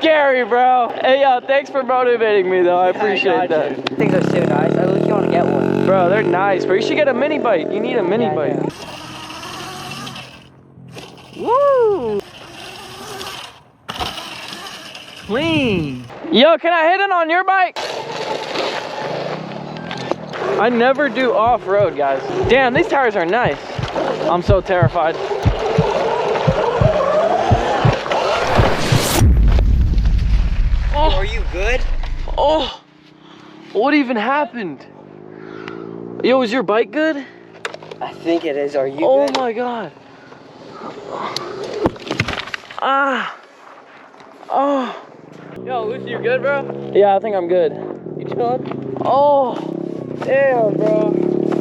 scary, bro. Hey, yo, thanks for motivating me, though. I appreciate that. Things are so nice. I really want to get one. Bro, they're nice, bro. You should get a mini bike. You need a mini bike. Yeah. Woo! Clean. Yo, can I hit it on your bike? I never do off-road, guys. Damn, these tires are nice. I'm so terrified. Oh. Are you good? Oh, what even happened? Yo, is your bike good? I think it is. Are you Oh good? my God. Ah. Oh. Yo, Lucy, you good, bro? Yeah, I think I'm good. You chilling? Oh. Damn, bro.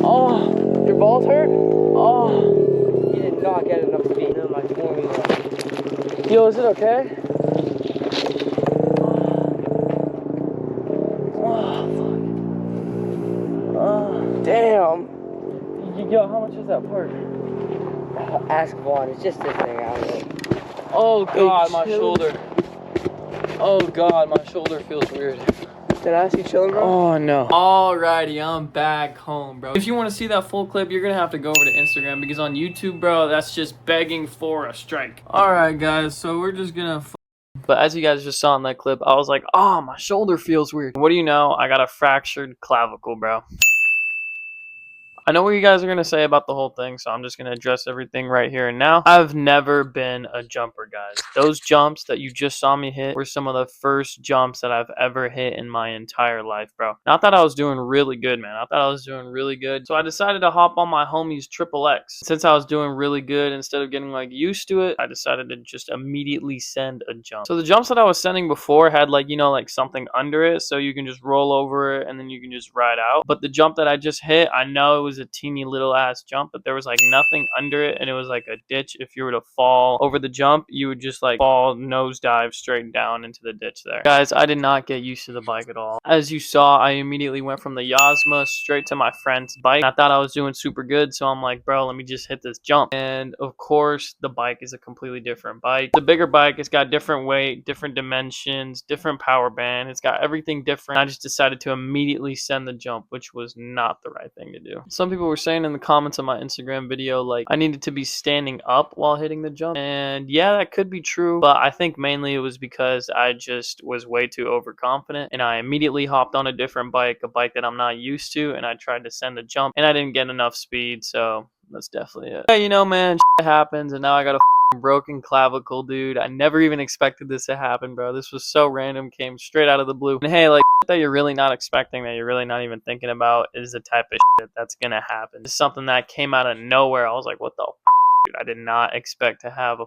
Oh. Your balls hurt? Oh. You did not get enough speed in my formula. Yo, is it okay? Oh, fuck. Oh, damn. Yo, how much is that part? Ask Vaughn. It's just this thing out of it. Oh God, my shoulder. Oh God, my shoulder feels weird. Did I ask you chilling, bro? Oh no. Alrighty, I'm back home, bro. If you want to see that full clip, you're gonna have to go over to Instagram because on YouTube, bro, that's just begging for a strike. Alright, guys, so we're just gonna. But as you guys just saw in that clip, I was like, oh, my shoulder feels weird. What do you know? I got a fractured clavicle, bro. I know what you guys are going to say about the whole thing, so I'm just going to address everything right here and now. I've never been a jumper, guys. Those jumps that you just saw me hit were some of the first jumps that I've ever hit in my entire life, bro. Not that I was doing really good, man. I thought I was doing really good. So I decided to hop on my homie's Triple X. Since I was doing really good, instead of getting like used to it, I decided to just immediately send a jump. So the jumps that I was sending before had like, you know, like something under it, so you can just roll over it and then you can just ride out. But the jump that I just hit, I know it was a teeny little ass jump, but there was like nothing under it and it was like a ditch. If you were to fall over the jump, you would just like fall nosedive straight down into the ditch there. Guys, I did not get used to the bike at all. As you saw, I immediately went from the Yasma straight to my friend's bike. I thought I was doing super good, so I'm like, bro, let me just hit this jump. And of course, the bike is a completely different bike. The bigger bike, it's got different weight, different dimensions, different power band. It's got everything different. I just decided to immediately send the jump, which was not the right thing to do. Some people were saying in the comments on my Instagram video, like, I needed to be standing up while hitting the jump. And yeah, that could be true, but I think mainly it was because I just was way too overconfident and I immediately hopped on a different bike, a bike that I'm not used to, and I tried to send a jump and I didn't get enough speed, so that's definitely it. Yeah, you know, man, shit happens, and now I got a broken clavicle, dude. I never even expected this to happen, bro. This was so random, came straight out of the blue. And hey, like, that you're really not expecting, that you're really not even thinking about, is the type of shit that's gonna happen. It's something that came out of nowhere. I was like, what the dude? I did not expect to have a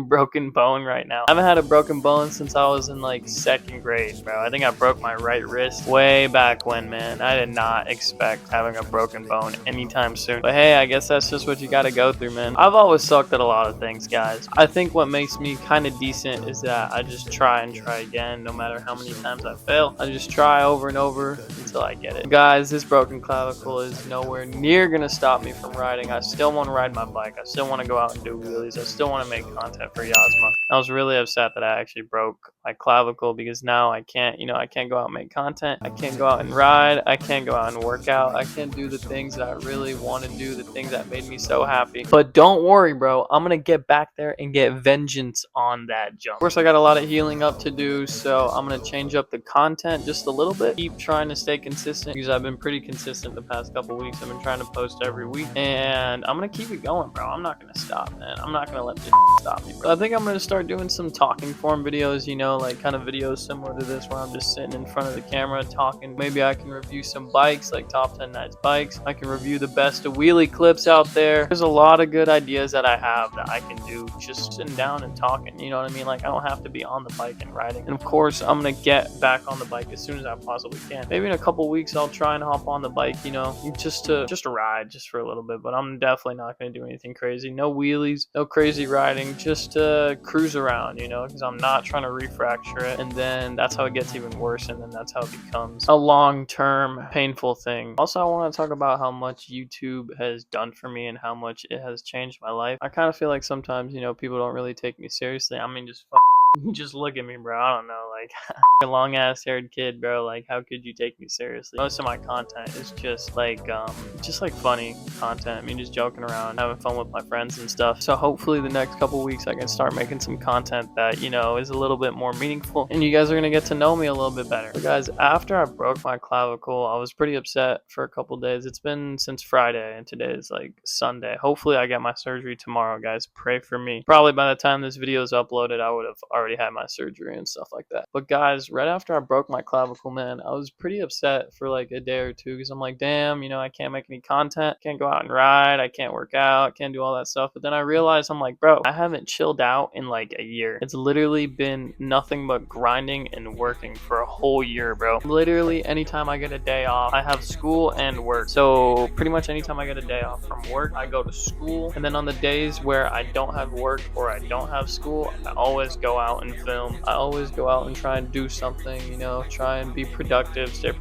broken bone right now. I haven't had a broken bone since I was in like 2nd grade, bro. I think I broke my right wrist way back when, man. I did not expect having a broken bone anytime soon. But hey, I guess that's just what you gotta go through, man. I've always sucked at a lot of things, guys. I think what makes me kind of decent is that I just try and try again, no matter how many times I fail. I just try over and over until I get it. Guys, this broken clavicle is nowhere near gonna stop me from riding. I still want to ride my bike. I still want to go out and do wheelies. I still want to make content for Yasma. I was really upset that I actually broke my clavicle because now I can't, you know, I can't go out and make content. I can't go out and ride. I can't go out and work out. I can't do the things that I really want to do, the things that made me so happy. But don't worry, bro. I'm going to get back there and get vengeance on that jump. Of course, I got a lot of healing up to do, so I'm going to change up the content just a little bit. Keep trying to stay consistent because I've been pretty consistent the past couple weeks. I've been trying to post every week, and I'm going to keep it going, bro. I'm not going to stop, man. I'm not going to let this stop me, bro. I think I'm going to start doing some talking form videos, you know, like kind of videos similar to this where I'm just sitting in front of the camera talking. Maybe I can review some bikes, like top 10 nice bikes. I can review the best of wheelie clips out there. There's a lot of good ideas that I have that I can do just sitting down and talking, you know what I mean? Like, I don't have to be on the bike and riding. And of course, I'm going to get back on the bike as soon as I possibly can. Maybe in a couple weeks, I'll try and hop on the bike, you know, just to ride just for a little bit, but I'm definitely not going to do anything crazy. No wheelies, no crazy riding, just cruise around, you know, because I'm not trying to refracture it, and then that's how it gets even worse, and then that's how it becomes a long-term painful thing. Also, I want to talk about how much YouTube has done for me and how much it has changed my life. I kind of feel like sometimes, you know, people don't really take me seriously. I mean, just just look at me, bro. I don't know, like a long ass haired kid, bro. Like, how could you take me seriously? Most of my content is just like funny content. I mean, just joking around, having fun with my friends and stuff. So hopefully the next couple weeks I can start making some content that, you know, is a little bit more meaningful, and you guys are gonna get to know me a little bit better. So guys, after I broke my clavicle, I was pretty upset for a couple days. It's been since Friday, and today is like Sunday. Hopefully I get my surgery tomorrow, guys. Pray for me. Probably by the time this video is uploaded, I would have already had my surgery and stuff like that. But guys, right after I broke my clavicle, man, I was pretty upset for like a day or two, because I'm like, damn, you know, I can't make any content, can't go out and ride, I can't work out, can't do all that stuff. But then I realized, I'm like, bro, I haven't chilled out in like a year. It's literally been nothing but grinding and working for a whole year, bro. Literally anytime I get a day off, I have school and work. So pretty much anytime I get a day off from work, I go to school. And then on the days where I don't have work or I don't have school, I always go out and film. I always go out and try and do something, you know, try and be productive, stay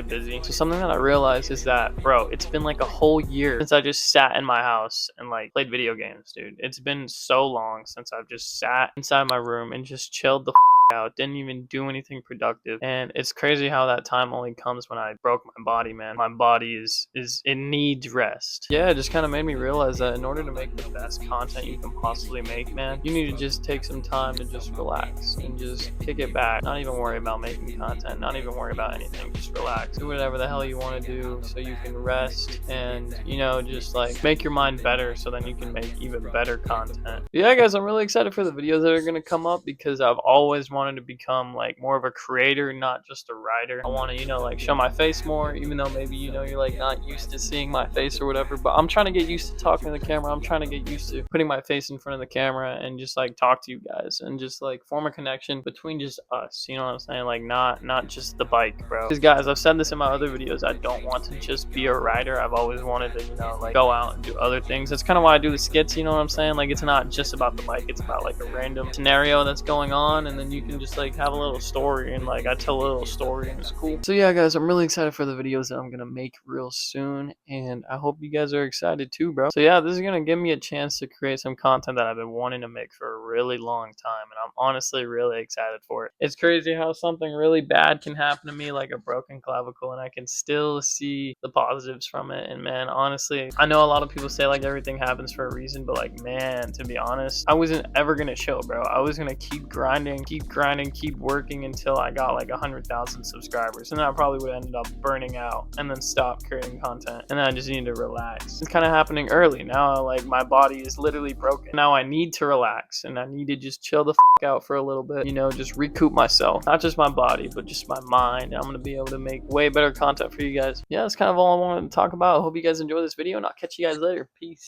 busy. So something that I realized is that, bro, it's been like a whole year since I just sat in my house and like played video games, dude. It's been so long since I've just sat inside my room and just chilled the out, didn't even do anything productive. And it's crazy how that time only comes when I broke my body, man. My body is it needs rest. Yeah, it just kind of made me realize that in order to make the best content you can possibly make, man, you need to just take some time to just relax and just kick it back. Not even worry about making content, not even worry about anything. Just relax, do whatever the hell you want to do so you can rest and, you know, just like make your mind better so then you can make even better content. Yeah, guys, I'm really excited for the videos that are going to come up, because I've always wanted to become like more of a creator, not just a writer. I want to, you know, like show my face more, even though maybe, you know, you're like not used to seeing my face or whatever. But I'm trying to get used to talking to the camera. I'm trying to get used to putting my face in front of the camera and just like talk to you guys and just like form a connection between just us. You know what I'm saying? Like not just the bike, bro. Because guys, I've said this in my other videos, I don't want to just be a writer. I've always wanted to, you know, like go out and do other things. That's kind of why I do the skits. You know what I'm saying? Like, it's not just about the bike. It's about like a random scenario that's going on, and then you can just like have a little story, and like I tell a little story, and it's cool. So yeah, guys, I'm really excited for the videos that I'm gonna make real soon, and I hope you guys are excited too, bro. So yeah, this is gonna give me a chance to create some content that I've been wanting to make for a really long time, and I'm honestly really excited for it. It's crazy how something really bad can happen to me, like a broken clavicle, and I can still see the positives from it. And man, honestly, I know a lot of people say like everything happens for a reason, but like, man, to be honest, I wasn't ever gonna chill, bro. I was gonna keep grinding, keep working until I got like 100,000 subscribers, and then I probably would have ended up burning out and then stop creating content, and then I just needed to relax. It's kind of happening early now. Like, my body is literally broken now. I need to relax, and I need to just chill the out for a little bit, you know, just recoup myself, not just my body but just my mind. I'm gonna be able to make way better content for you guys. Yeah, that's kind of all I wanted to talk about. I hope you guys enjoy this video, and I'll catch you guys later. Peace.